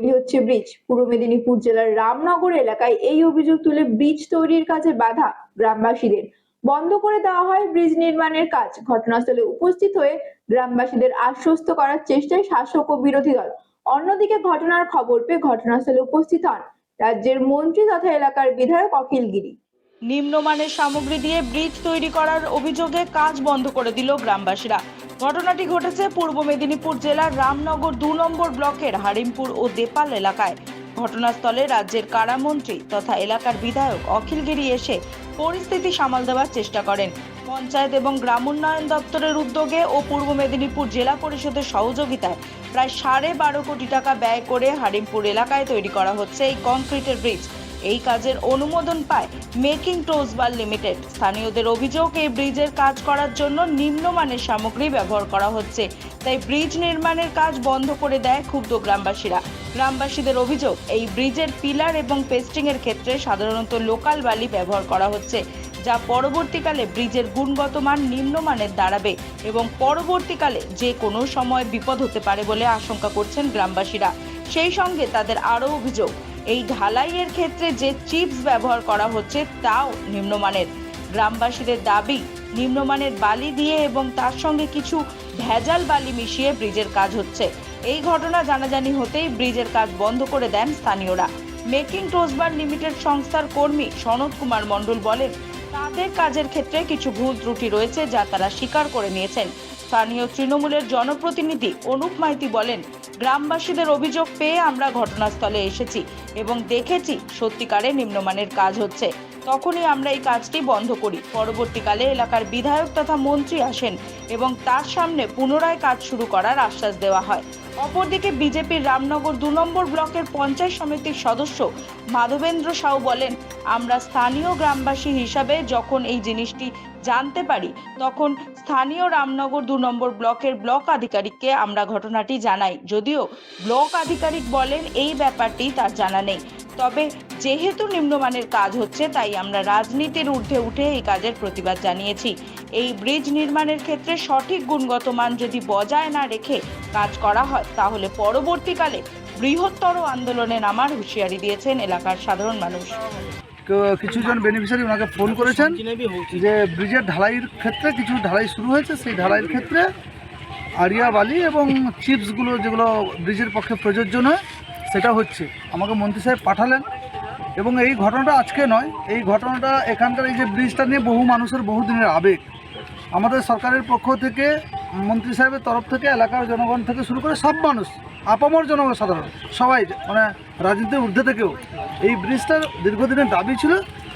তৈরি হচ্ছে ব্রিজ। পূর্ব মেদিনীপুর জেলার রামনগর এলাকায় এই অভিযোগ তুলে ব্রিজ তৈরির কাজে বাধা গ্রামবাসীদের। বন্ধ করে দেওয়া হয় ব্রিজ নির্মাণের কাজ। ঘটনাস্থলে উপস্থিত হয়ে গ্রামবাসীদের আশ্বস্ত করার চেষ্টায় শাসক ও বিরোধী দল। অন্যদিকে ঘটনার খবর পেয়ে ঘটনাস্থলে উপস্থিত হন রাজ্যের মন্ত্রী তথা এলাকার বিধায়ক অখিল গিরি। নিম্নমানের সামগ্রী দিয়ে ব্রিজ তৈরি করার অভিযোগে কাজ বন্ধ করে দিল গ্রামবাসীরা। ঘটনাটি ঘটেছে পূর্ব মেদিনীপুর জেলার রামনগর 2 নম্বর ব্লকের হারিমপুর ও দেপাল এলাকায়। ঘটনাস্থলে রাজ্যের কারামন্ত্রী তথা এলাকার বিধায়ক অখিল গিরি এসে পরিস্থিতি সামাল দেওয়ার চেষ্টা করেন। পঞ্চায়েত এবং গ্রামোন্নয়ন দপ্তরের উদ্যোগে ও পূর্ব মেদিনীপুর জেলা পরিষদের সহযোগিতায় প্রায় 12.5 কোটি টাকা ব্যয় করে হারিমপুর এলাকায় তৈরি করা হচ্ছে এই কংক্রিটের ব্রিজ। এই কাজের অনুমোদন পায় মেকিং টোজবাল লিমিটেড। স্থানীয়দের অভিযোগ, এই ব্রিজের কাজ করার জন্য নিম্নমানের সামগ্রী ব্যবহার করা হচ্ছে, তাই ব্রিজ নির্মাণের কাজ বন্ধ করে দেয় ক্ষুব্ধ গ্রামবাসীরা। গ্রামবাসীদের অভিযোগ, এই ব্রিজের পিলার এবং পেস্টিং এর ক্ষেত্রে সাধারণত লোকাল বালি ব্যবহার করা হচ্ছে, যা পরবর্তীকালে ব্রিজের গুণগত মান নিম্নমানের দাঁড়াবে এবং পরবর্তীকালে যে কোনো সময় বিপদ হতে পারে বলে আশঙ্কা করছেন গ্রামবাসীরা। সেই সঙ্গে তাদের আরও অভিযোগ, এই ঢালাইয়ের ক্ষেত্রে যে চিপস ব্যবহার করা হচ্ছে তাও নিম্নমানের। গ্রামবাসীদের দাবি, নিম্নমানের বালি দিয়ে এবং তার সঙ্গে কিছু ভেজাল বালি মিশিয়ে ব্রিজের কাজ হচ্ছে। এই ঘটনা জানাজানি হতেই ব্রিজের কাজ বন্ধ করে দেন স্থানীয়রা। মেকিং টোজবাল লিমিটেড সংস্থার কর্মী সনদ কুমার মণ্ডল বলেন, তাদের কাজের ক্ষেত্রে কিছু ভুল ত্রুটি রয়েছে, যা তারা স্বীকার করে নিয়েছেন। স্থানীয় তৃণমূলের জনপ্রতিনিধি অনুপ মাইতি বলেন, গ্রামবাসীদের অভিযোগ পেয়ে আমরা ঘটনাস্থলে এসেছি এবং দেখেছি সত্যিকারে নিম্নমানের কাজ হচ্ছে। তখনই আমরা এই কাজটি বন্ধ করি। পরবর্তীকালে এলাকার বিধায়ক তথা মন্ত্রী আসেন এবং তার সামনে পুনরায় কাজ শুরু করার আশ্বাস দেওয়া হয়। অপরদিকে বিজেপির রামনগর 2 নম্বর ব্লকের পঞ্চায়েত সমিতির সদস্য মাধবেন্দ্র সাউ বলেন, আমরা স্থানীয় গ্রামবাসী হিসাবে যখন এই জিনিসটি জানতে পারি তখন স্থানীয় রামনগর 2 নম্বর ব্লকের ব্লক আধিকারিককে আমরা ঘটনাটি জানাই। যদিও ব্লক আধিকারিক বলেন এই ব্যাপারটি তার জানা নেই, তবে যেহেতু নিম্নমানের কাজ হচ্ছে তাই আমরা রাজনীতির ঊর্ধ্বে উঠে এই কাজের প্রতিবাদ জানিয়েছি। এই ব্রিজ নির্মাণের ক্ষেত্রে সঠিক গুণগত মান যদি বজায় না রেখে কাজ করা হয় তাহলে পরবর্তীকালে বৃহত্তর আন্দোলনে নামার হুঁশিয়ারি দিয়েছেন এলাকার সাধারণ মানুষ। কিছুজন বেনিফিশিয়ারি ওনাকে ফোন করেছেন যে ব্রিজের ঢালাইয়ের ক্ষেত্রে কিছু ঢালাই শুরু হয়েছে, সেই ঢালাইয়ের ক্ষেত্রে আরিয়া বালি এবং চিপসগুলো যেগুলো ব্রিজের পক্ষে প্রযোজ্য নয় সেটা হচ্ছে। আমাকে মন্ত্রী সাহেব পাঠালেন এবং এই ঘটনাটা আজকে নয়, এই ঘটনাটা এখানকার এই যে ব্রিজটা নিয়ে বহু মানুষের বহুদিনের আবেগ। আমাদের সরকারের পক্ষ থেকে, মন্ত্রী সাহেবের তরফ থেকে, এলাকার জনগণ থেকে শুরু করে সব মানুষ, আপামর জনগণ সাধারণ সবাই, মানে রাজনীতির ঊর্ধ্বে থেকেও এই ব্রিজটার দীর্ঘদিনের দাবি ছিল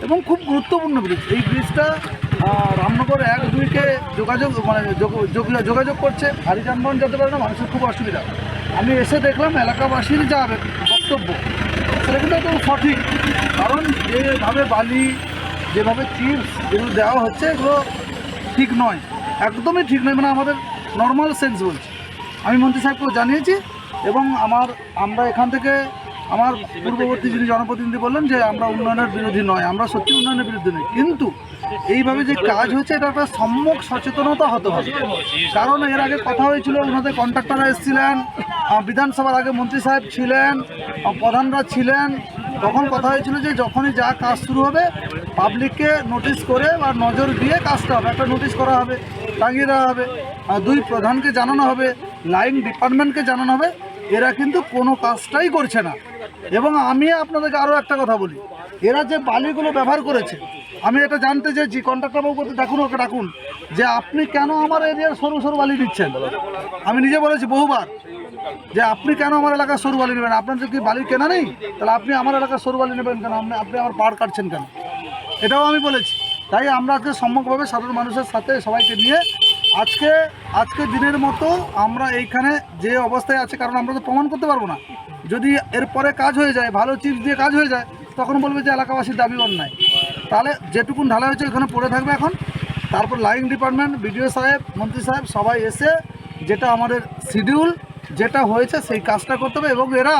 এবং খুব গুরুত্বপূর্ণ ব্রিজ। এই ব্রিজটা রামনগর 1-2কে যোগাযোগ করছে, ভারী যানবাহন যেতে পারে না, মানুষের খুব অসুবিধা। আমি এসে দেখলাম এলাকাবাসীর যা বক্তব্য সেটা কিন্তু একদম সঠিক, কারণ যেভাবে বালি, যেভাবে চিপস যেগুলো দেওয়া হচ্ছে এগুলো ঠিক নয়, একদমই ঠিক নয়, মানে আমাদের নর্মাল সেন্স বলছে। আমি মন্ত্রী সাহেবকেও জানিয়েছি এবং আমরা এখান থেকে আমার পূর্ববর্তী যিনি জনপ্রতিনিধি বললেন যে আমরা উন্নয়নের বিরোধী নয়, আমরা সত্যি উন্নয়নের বিরুদ্ধে নই, কিন্তু এইভাবে যে কাজ হচ্ছে এটা একটা সম্যক সচেতনতা হতে হবে। কারণ এর আগে কথা হয়েছিল, ওনাদের কন্ট্রাক্টররা এসেছিলেন, বিধানসভার আগে মন্ত্রী সাহেব ছিলেন, প্রধানরা ছিলেন, তখন কথা হয়েছিল যে যখনই যা কাজ শুরু হবে পাবলিককে নোটিশ করে বা নজর দিয়ে কাজটা হবে, একটা নোটিশ করা হবে, টাঙিয়ে দেওয়া হবে, 2 প্রধানকে জানানো হবে, লাইন ডিপার্টমেন্টকে জানানো হবে। এরা কিন্তু কোনো কাজটাই করছে না। এবং আমি আপনাদেরকে আরও একটা কথা বলি, এরা যে বালিগুলো ব্যবহার করেছে, আমি এটা জানতে চাইছি, কন্ট্রাক্টর বাবু ওকে ডাকুন যে আপনি কেন আমার এরিয়ার সরু সরু বালি দিচ্ছেন। আমি নিজে বলেছি বহুবার যে আপনি কেন আমার এলাকার সরু বালি নেবেন, আপনার যদি বালি কেনা নেই তাহলে আপনি আমার এলাকার সরু বালি নেবেন কেন, আপনি আমার পাড় কাটছেন কেন, এটাও আমি বলেছি। তাই আমরা আজকে সম্যকভাবে সাধারণ মানুষের সাথে সবাইকে নিয়ে আজকে দিনের মতো আমরা এইখানে যে অবস্থায় আছে, কারণ আমরা তো প্রমাণ করতে পারবো না, যদি এরপরে কাজ হয়ে যায়, ভালো চিপস দিয়ে কাজ হয়ে যায়, তখন বলবে যে এলাকাবাসীর দাবি অন্যায়। তাহলে যেটুকুন ঢালা হয়েছে ওখানে পড়ে থাকবে এখন, তারপর লাইন ডিপার্টমেন্ট, বিডিও সাহেব, মন্ত্রী সাহেব সবাই এসে যেটা আমাদের শিডিউল যেটা হয়েছে সেই কাজটা করতে হবে। এবং এরা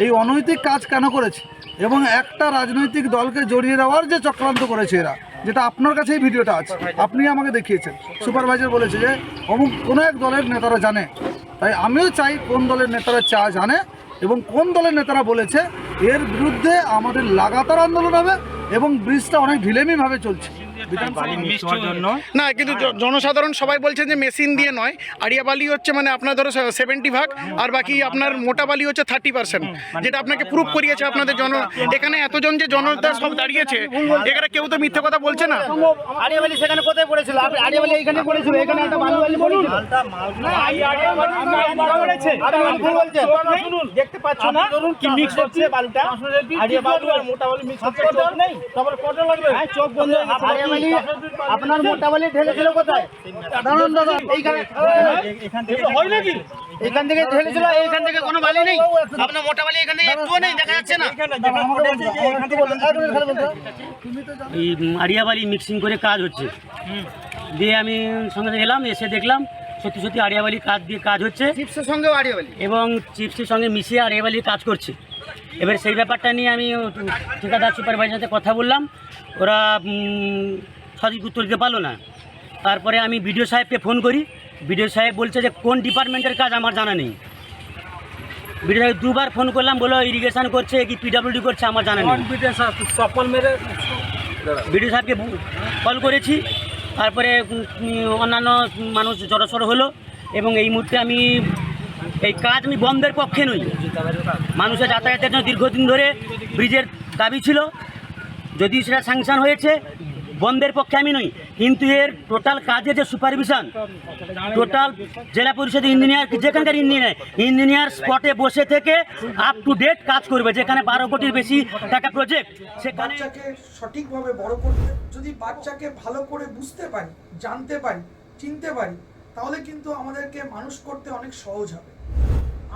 এই অনৈতিক কাজ কেন করেছে এবং একটা রাজনৈতিক দলকে জড়িয়ে দেওয়ার যে চক্রান্ত করেছে এরা, যেটা আপনার কাছে এই ভিডিওটা আছে, আপনি আমাকে দেখিয়েছেন, সুপারভাইজার বলেছে যে অমুক কোনো এক দলের নেতারা জানে, তাই আমিও চাই কোন দলের নেতারা জানে এবং কোন দলের নেতারা বলেছে এর বিরুদ্ধে আমাদের লাগাতার আন্দোলন হবে এবং ব্রিজটা অনেক ঢিলেমিভাবে চলছে। না কিন্তু জনসাধারণ সবাই বলছেন যে মেশিন দিয়ে নয়, আড়িয়া বালি হচ্ছে মানে আপনার ধরো 70 ভাগ আর বাকি আপনার মোটা বালি হচ্ছে 30%, যেটা আপনাকে প্রুফ করিয়েছে আপনাদের এখানে এতজন যে জনতা সব দাঁড়িয়েছে, এখানে কেউ তো মিথ্যে কথা বলছে না। আড়িয়া বালি সেখানে কোথায় পড়েছিল? আড়িয়া বালি এইখানে পড়েছিল, এখানে একটা বালু বালি পড়েছিল। শুনুন, দেখতে পাচ্ছ না কি মিক্স হচ্ছে বালুটা? আড়িয়া বালু আর মোটা বালু মিক্স হচ্ছে। চোখ নেই, তারপরে কত লাগবে? হ্যাঁ, চোখ বন্ধ হয়ে গেছে। আড়িয়া বালি আপনার মোটা বালি ঢেলেছিল কোথায়? দাঁড়ান দাদা, এইখানে এখান থেকে হয় নাকি? এখান থেকে ঢেলেছিল, এইখান থেকে কোনো বালি নেই। আপনার মোটা বালি এখান থেকে একটুও নেই, দেখা যাচ্ছে না। এই আড়িয়া বালি মিক্সিং করে কাজ হচ্ছে, দিয়ে আমি সঙ্গে এলাম, এসে দেখলাম সত্যি সত্যি আড়িয়া বালি কাজ হচ্ছে চিপসের সঙ্গেও আড়িয়া বালি এবং চিপসের সঙ্গে মিশিয়ে আড়িয়া বালি কাজ করছে। এবার সেই ব্যাপারটা নিয়ে আমি ঠিকাদার সুপারভাইজারের সাথে কথা বললাম, ওরা সঠিক উত্তর দিতে পারলো না। তারপরে আমি বিডিও সাহেবকে ফোন করি, বিডিও সাহেব বলছে যে কোন ডিপার্টমেন্টের কাজ আমার জানা নেই। বিডিও সাহেব দুবার ফোন করলাম, বলো ইরিগেশন করছে কি পিডাব্লিউডি করছে আমার জানা নেই। বিডিও সাহেবকে কল করেছি, তারপরে অন্যান্য মানুষ জড়সড় হলো এবং এই মুহূর্তে আমি এই কাজ আমি বন্ধের পক্ষে নই। মানুষের যাতায়াতের জন্য দীর্ঘদিন ধরে ব্রিজের দাবি ছিল, যদি সেটা স্যাংশন হয়েছে, বন্ধের পক্ষে আমি নই। কিন্তু এর টোটাল কাজের যে সুপারভিশন, টোটাল জেলা পরিষদের ইঞ্জিনিয়ার, যেখানকার ইঞ্জিনিয়ার স্পটে বসে থেকে আপ টু ডেট কাজ করবে। যেখানে 12 কোটির বেশি টাকা প্রজেক্ট, সেখানে বাচ্চাকে সঠিকভাবে বড় করতে, যদি বাচ্চাকে ভালো করে বুঝতে পারি, জানতে পারি, চিনতে পারি, তাহলে কিন্তু আমাদেরকে মানুষ করতে অনেক সহজ হবে।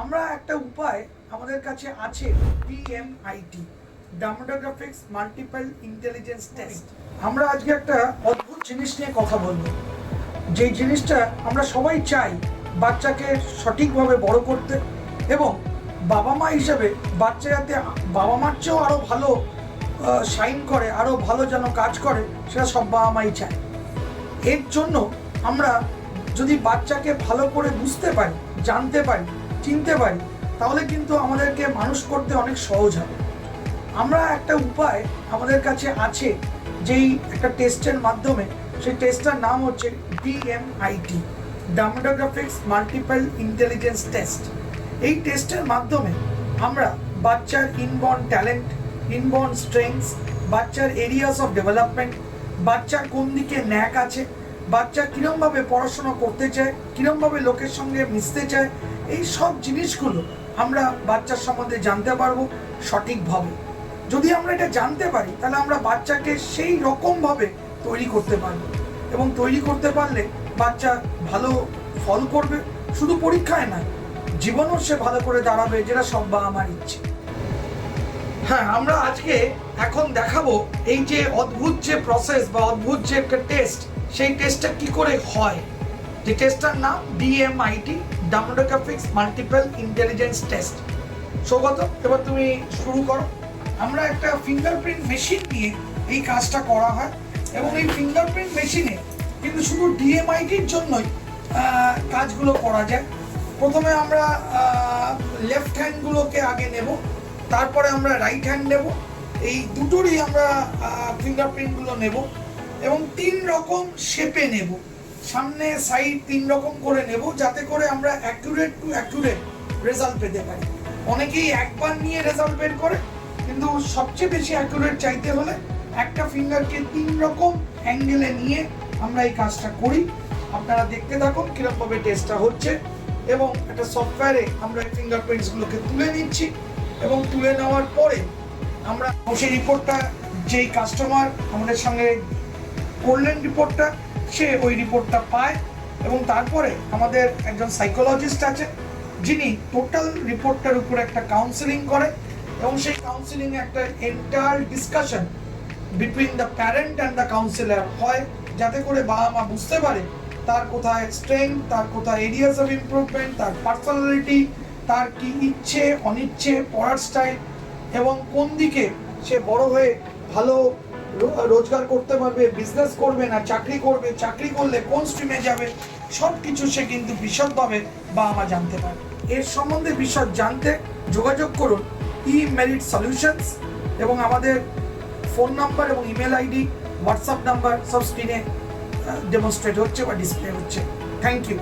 আমরা একটা উপায় আমাদের কাছে আছে, DMIT, demographics multiple intelligence test. আমরা আজকে একটা অদ্ভুত জিনিস নিয়ে কথা বলবো, যেই জিনিসটা আমরা সবাই চাই বাচ্চাকে সঠিকভাবে বড় করতে, এবং বাবা মা হিসেবে বাচ্চা যাতে বাবা মার চেয়েও আরও ভালো শাইন করে, আরও ভালো যেন কাজ করে, সেটা সব বাবা মাই চায়। এর জন্য আমরা যদি বাচ্চাকে ভালো করে বুঝতে পারি, জানতে পারি, চিনতে পারি, তাহলে কিন্তু আমাদেরকে মানুষ করতে অনেক সহজ হবে। আমরা একটা উপায় আমাদের কাছে আছে, যেই একটা টেস্টের মাধ্যমে, সেই টেস্টটার নাম হচ্ছে DMIT, demographics multiple intelligence test. এই টেস্টের মাধ্যমে আমরা বাচ্চার ইনবর্ন ট্যালেন্ট, ইনবর্ন স্ট্রেংথস, বাচ্চার এরিয়াস অফ ডেভেলপমেন্ট, বাচ্চার কোন দিকে ন্যাক আছে, বাচ্চা কীরমভাবে পড়াশোনা করতে চায়, কীরমভাবে লোকের সঙ্গে মিশতে চায়, এই সব জিনিসগুলো আমরা বাচ্চার সম্বন্ধে জানতে পারবো সঠিকভাবে। যদি আমরা এটা জানতে পারি, তাহলে আমরা বাচ্চাকে সেই রকমভাবে তৈরি করতে পারবো, এবং তৈরি করতে পারলে বাচ্চা ভালো ফল করবে, শুধু পরীক্ষায় না, জীবনও সে ভালো করে দাঁড়াবে, যেটা সব বাবা মার ইচ্ছে। হ্যাঁ, আমরা আজকে এখন দেখাবো এই যে অদ্ভুত যে প্রসেস বা অদ্ভুত যে একটা টেস্ট, সেই টেস্টটা কি করে হয়। যে টেস্টটার নাম DMIT, demographics multiple intelligence test. Saugata, এবার তুমি শুরু করো। আমরা একটা ফিঙ্গারপ্রিন্ট মেশিন নিয়ে এই কাজটা করা হয়, এবং এই ফিঙ্গারপ্রিন্ট মেশিনে কিন্তু শুধু DMITর জন্যই কাজগুলো করা যায়। প্রথমে আমরা লেফট হ্যান্ডগুলোকে আগে নেব, তারপরে আমরা রাইট হ্যান্ড নেব, এই দুটোরই আমরা ফিঙ্গারপ্রিন্টগুলো নেব, এবং 3 রকম শেপে নেব, সামনে সাইড 3 রকম করে নেব, যাতে করে আমরা অ্যাকুরেট টু অ্যাকুরেট রেজাল্ট পেতে পারি। অনেকেই একবার নিয়ে রেজাল্ট বের করে, কিন্তু সবচেয়ে বেশি অ্যাকুরেট চাইতে হলে একটা ফিঙ্গারকে 3 রকম অ্যাঙ্গেলে নিয়ে আমরা এই কাজটা করি। আপনারা দেখতে থাকুন কীরকমভাবে টেস্টটা হচ্ছে, এবং একটা সফটওয়্যারে আমরা এই ফিঙ্গারপ্রিন্টসগুলোকে তুলে নিচ্ছি, এবং তুলে নেওয়ার পরে আমরা সেই রিপোর্টটা, যেই কাস্টমার আমাদের সঙ্গে করলেন রিপোর্টটা, সে ওই রিপোর্টটা পায়, এবং তারপরে আমাদের একজন সাইকোলজিস্ট আছে, যিনি টোটাল রিপোর্টটার উপর একটা কাউন্সেলিং করে, এবং সেই কাউন্সেলিংয়ে একটা entire discussion between the parent and the councillor হয়, যাতে করে বাবা মা বুঝতে পারে তার কোথায় স্ট্রেংথ, তার কোথায় এরিয়াস অফ ইমপ্রুভমেন্ট, তার পার্সোনালিটি, তার কি ইচ্ছে অনিচ্ছে, পড়ার স্টাইল, এবং কোন দিকে সে বড় হয়ে ভালো রোজগার করতে পারবে, বিজনেস করবে না চাকরি করবে, চাকরি করলে কোন স্ট্রিমে যাবে, সব কিছু সে কিন্তু বিশদভাবে বাবা মা জানতে পারে। এর সম্বন্ধে বিশদ জানতে যোগাযোগ করুন ই-মেরিট সলিউশনস, এবং আমাদের ফোন নাম্বার এবং ইমেল আইডি, হোয়াটসঅ্যাপ নাম্বার সব স্ক্রিনে ডেমনস্ট্রেট হচ্ছে বা ডিসপ্লে হচ্ছে। Thank you.